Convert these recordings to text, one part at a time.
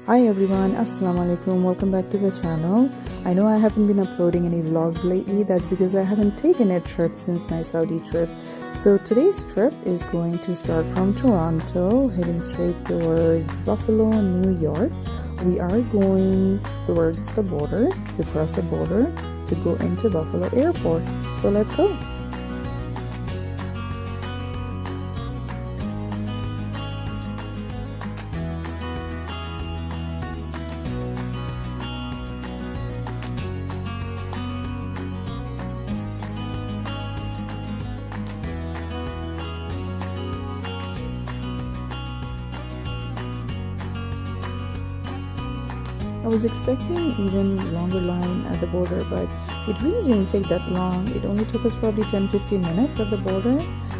Hi everyone, Assalamu alaikum. Welcome back to the channel. I know I haven't been uploading any vlogs lately. That's because I haven't taken a trip since my Saudi trip. So today's trip is going to start from Toronto, heading straight towards Buffalo, New York. We are going towards the border, to cross the border, to go into Buffalo Airport. So let's go. I was expecting even longer line at the border, but it really didn't take that long. It only took us probably 10-15 minutes at the border,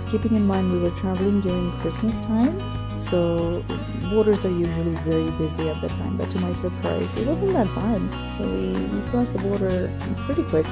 keeping in mind we were traveling during Christmas time, so borders are usually very busy at that time. But to my surprise, it wasn't that bad, so we crossed the border pretty quick.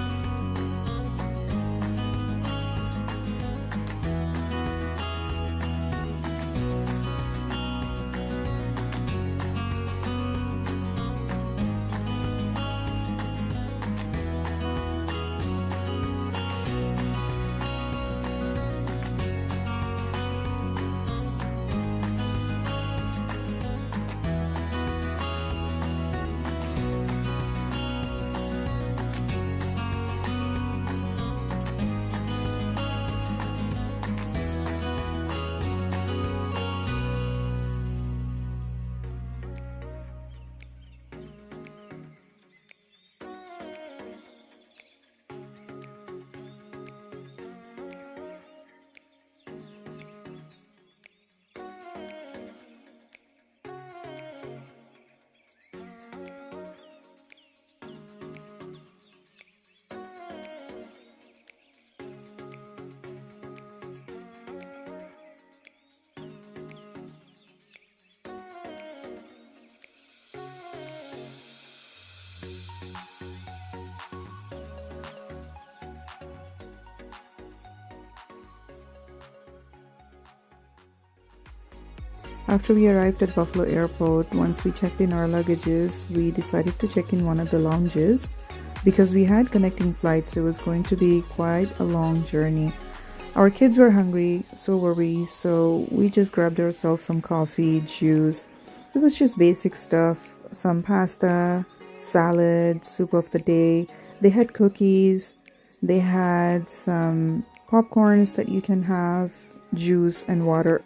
After we arrived at Buffalo Airport, once we checked in our luggages, we decided to check in one of the lounges because we had connecting flights. It was going to be quite a long journey. Our kids were hungry, so were we, so we just grabbed ourselves some coffee, juice. It was just basic stuff, some pasta, salad, soup of the day. They had cookies, they had some popcorns that you can have, juice and water.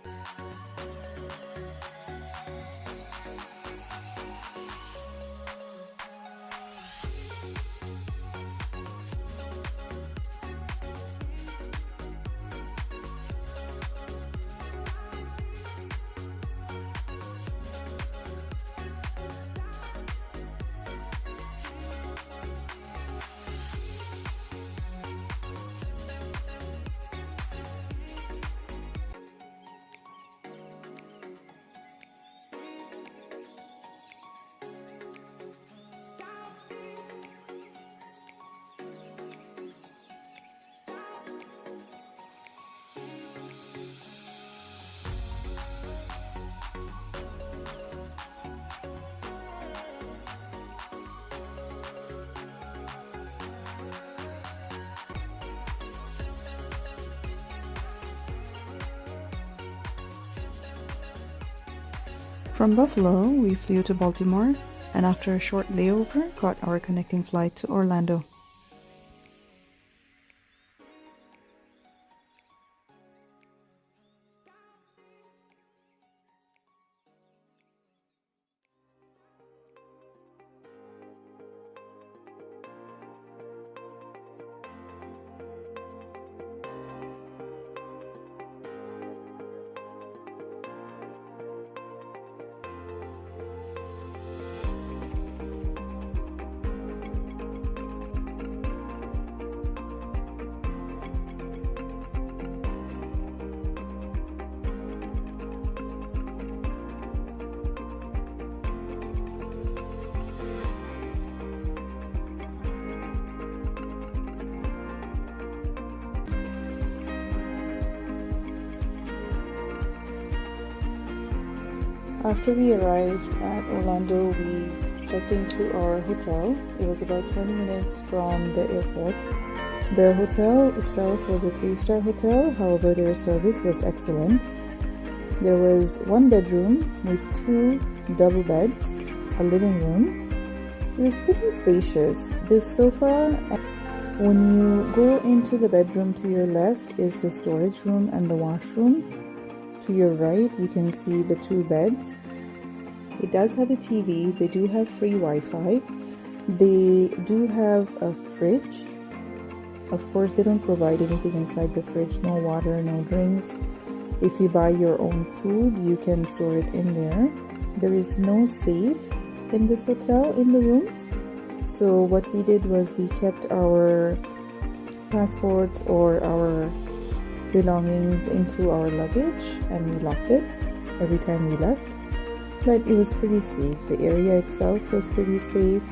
From Buffalo, we flew to Baltimore, and after a short layover, got our connecting flight to Orlando. After we arrived at Orlando, we checked into our hotel. It was about 20 minutes from the airport. The hotel itself was a 3-star hotel, however their service was excellent. There was one bedroom with 2 double beds, a living room. It was pretty spacious. This sofa, when you go into the bedroom, to your left is the storage room and the washroom. To your right, you can see the 2 beds. It does have a TV. They do have free Wi-Fi. They do have a fridge. Of course, they don't provide anything inside the fridge. No water, no drinks. If you buy your own food, you can store it in there. There is no safe in this hotel in the rooms. So what we did was we kept our passports or our belongings into our luggage and we locked it every time we left. But it was pretty safe. The area itself was pretty safe.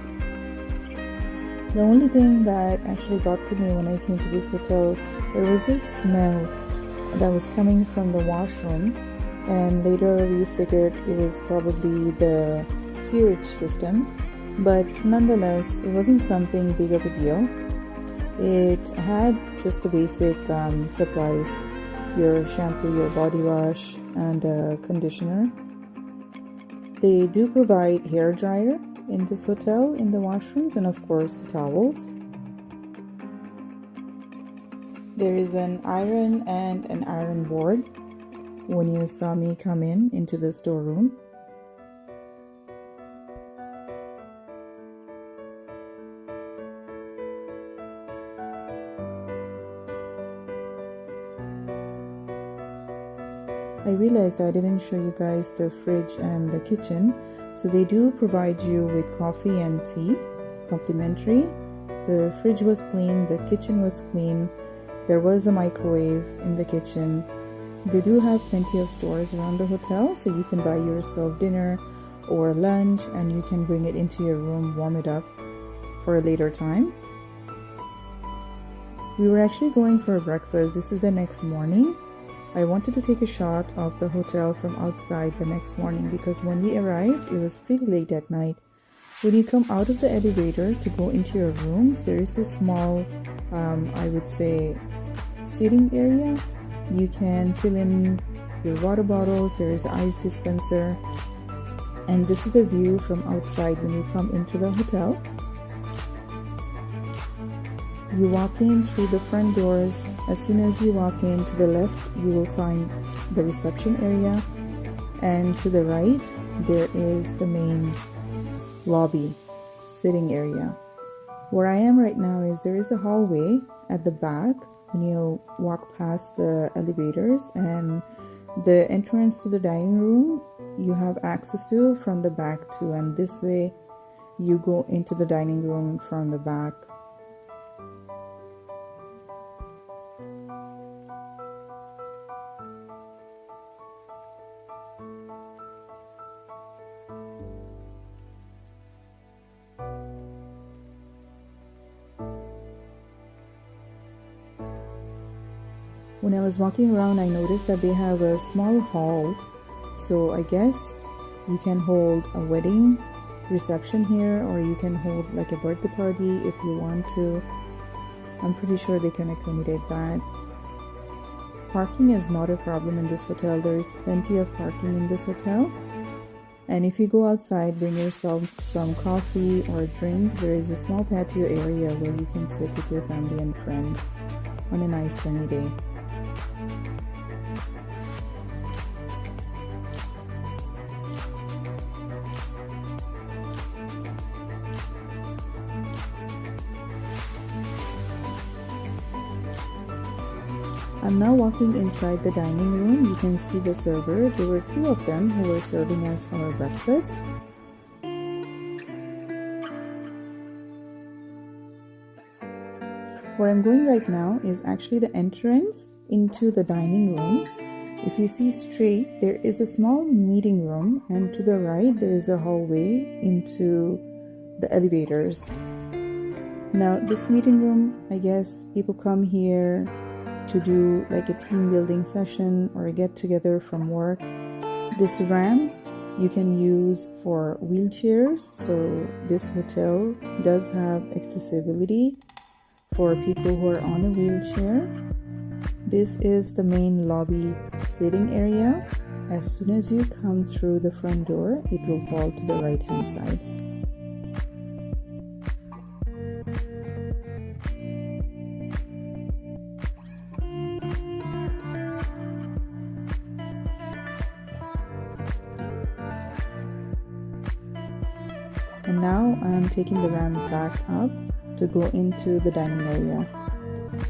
The only thing that actually got to me when I came to this hotel, there was this smell that was coming from the washroom, and later we figured it was probably the sewage system, but nonetheless it wasn't something big of a deal. It had just the basic supplies, your shampoo, your body wash, and a conditioner. They do provide hair dryer in this hotel in the washrooms, and of course the towels. There is an iron and an iron board when you saw me come into the storeroom. I realized I didn't show you guys the fridge and the kitchen. So they do provide you with coffee and tea, complimentary. The fridge was clean, the kitchen was clean. There was a microwave in the kitchen. They do have plenty of stores around the hotel, so you can buy yourself dinner or lunch and you can bring it into your room, warm it up for a later time. We were actually going for breakfast. This is the next morning. I wanted to take a shot of the hotel from outside the next morning because when we arrived, it was pretty late at night. When you come out of the elevator to go into your rooms, there is this small, I would say, seating area. You can fill in your water bottles. There is an ice dispenser. And this is the view from outside when you come into the hotel. You walk in through the front doors. As soon as you walk in, to the left you will find the reception area, and to the right there is the main lobby sitting area. Where I am right now is there is a hallway at the back when you walk past the elevators, and the entrance to the dining room you have access to from the back too, and this way you go into the dining room from the back. When I was walking around, I noticed that they have a small hall, so I guess you can hold a wedding reception here, or you can hold like a birthday party if you want to. I'm pretty sure they can accommodate that. Parking is not a problem in this hotel. There is plenty of parking in this hotel. And if you go outside, bring yourself some coffee or drink. There is a small patio area where you can sit with your family and friends on a nice sunny day. I'm now walking inside the dining room. You can see the server. There were 2 of them who were serving us our breakfast. Where I'm going right now is actually the entrance into the dining room. If you see straight, there is a small meeting room, and to the right there is a hallway into the elevators. Now this meeting room, I guess people come here to do like a team building session or a get together from work. This ramp you can use for wheelchairs. So this hotel does have accessibility for people who are on a wheelchair. This is the main lobby sitting area. As soon as you come through the front door, it will fall to the right hand side. And now I am taking the ramp back up to go into the dining area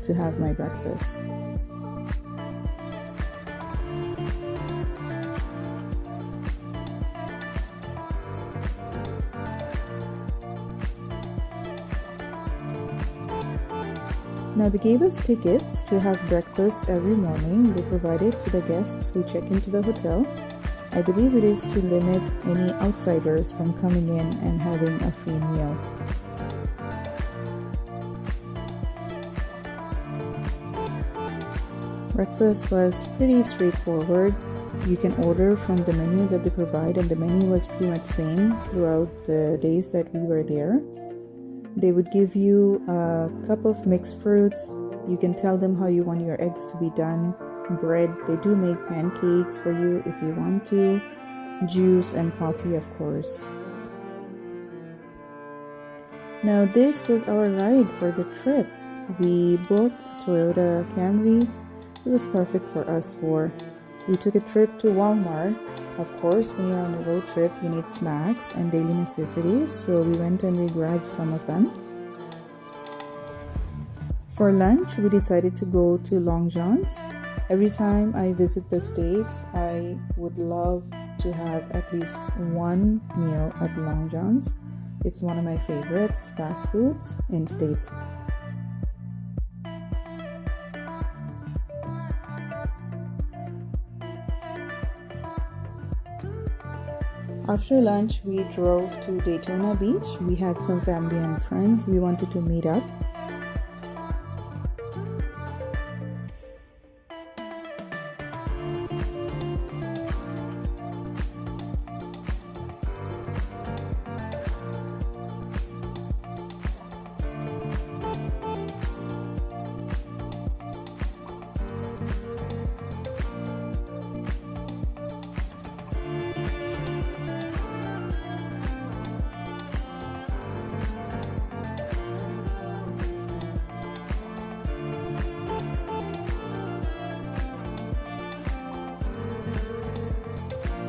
to have my breakfast. Now they gave us tickets to have breakfast every morning. They provided to the guests who check into the hotel. I believe it is to limit any outsiders from coming in and having a free meal. Breakfast was pretty straightforward. You can order from the menu that they provide, and the menu was pretty much same throughout the days that we were there. They would give you a cup of mixed fruits. You can tell them how you want your eggs to be done. Bread, they do make pancakes for you if you want to. Juice and coffee, of course. Now this was our ride for the trip. We booked Toyota Camry. It was perfect for us four. We took a trip to Walmart. Of course, when you're on a road trip, you need snacks and daily necessities, so we went and we grabbed some of them. For lunch, we decided to go to Long John's. Every time I visit the States, I would love to have at least one meal at Long John's. It's one of my favorites, fast foods in States. After lunch, we drove to Daytona Beach. We had some family and friends we wanted to meet up.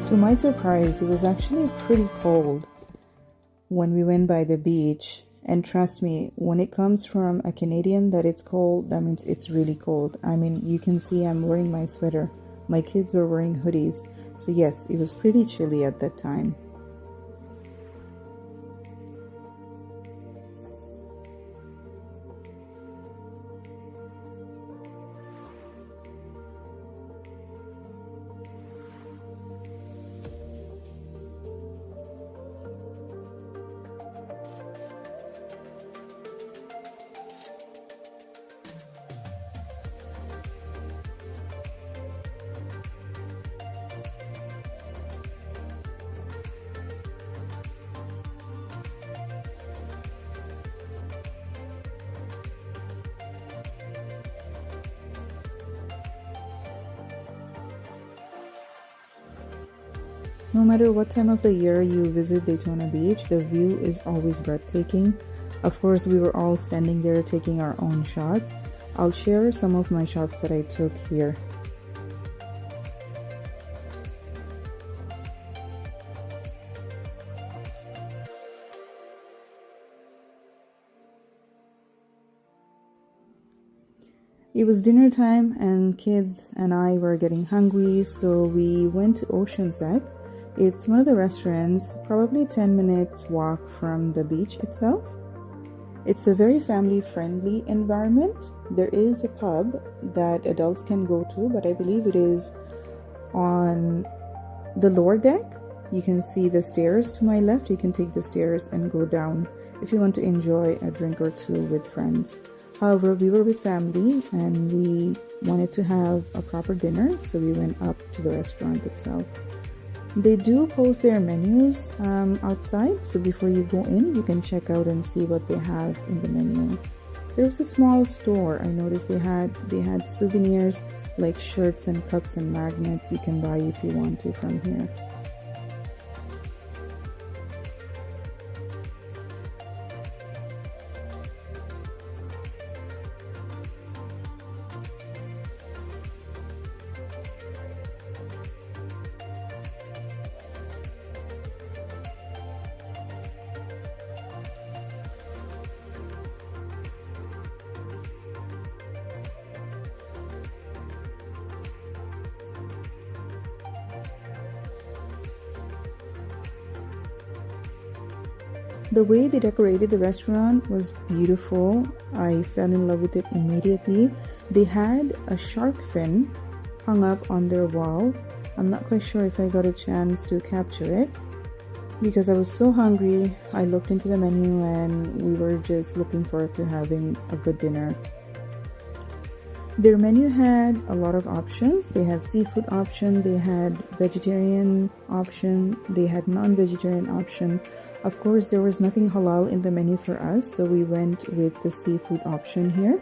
To my surprise, it was actually pretty cold when we went by the beach. And trust me, when it comes from a Canadian that it's cold, that means it's really cold. I mean, you can see I'm wearing my sweater. My kids were wearing hoodies. So yes, it was pretty chilly at that time. No matter what time of the year you visit Daytona Beach, the view is always breathtaking. Of course, we were all standing there taking our own shots. I'll share some of my shots that I took here. It was dinner time and kids and I were getting hungry, so we went to Ocean's Deck. It's one of the restaurants, probably 10 minutes walk from the beach itself. It's a very family-friendly environment. There is a pub that adults can go to, but I believe it is on the lower deck. You can see the stairs to my left. You can take the stairs and go down if you want to enjoy a drink or two with friends. However, we were with family and we wanted to have a proper dinner, so we went up to the restaurant itself. They do post their menus outside, so before you go in, you can check out and see what they have in the menu. There's a small store. I noticed they had souvenirs like shirts and cups and magnets you can buy if you want to from here. The way they decorated the restaurant was beautiful. I fell in love with it immediately. They had a shark fin hung up on their wall. I'm not quite sure if I got a chance to capture it because I was so hungry. I looked into the menu and we were just looking forward to having a good dinner. Their menu had a lot of options. They had seafood option, they had vegetarian option, they had non-vegetarian option. Of course, there was nothing halal in the menu for us, so we went with the seafood option here.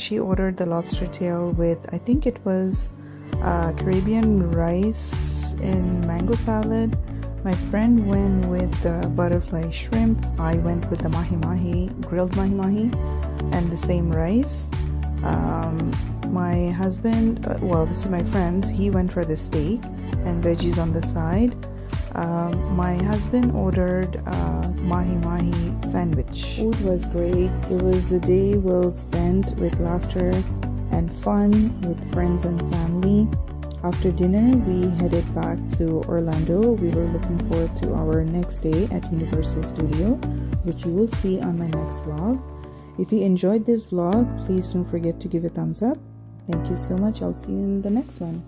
She ordered the lobster tail with, I think it was Caribbean rice and mango salad. My friend went with the butterfly shrimp. I went with the mahi-mahi, grilled mahi-mahi, and the same rice. My husband, well, this is my friend, he went for the steak and veggies on the side. My husband ordered mahi-mahi sandwich. Food was great. It was a day well spent with laughter and fun with friends and family. After dinner, we headed back to Orlando. We were looking forward to our next day at Universal Studio, which you will see on my next vlog. If you enjoyed this vlog, please don't forget to give a thumbs up. Thank you so much. I'll see you in the next one.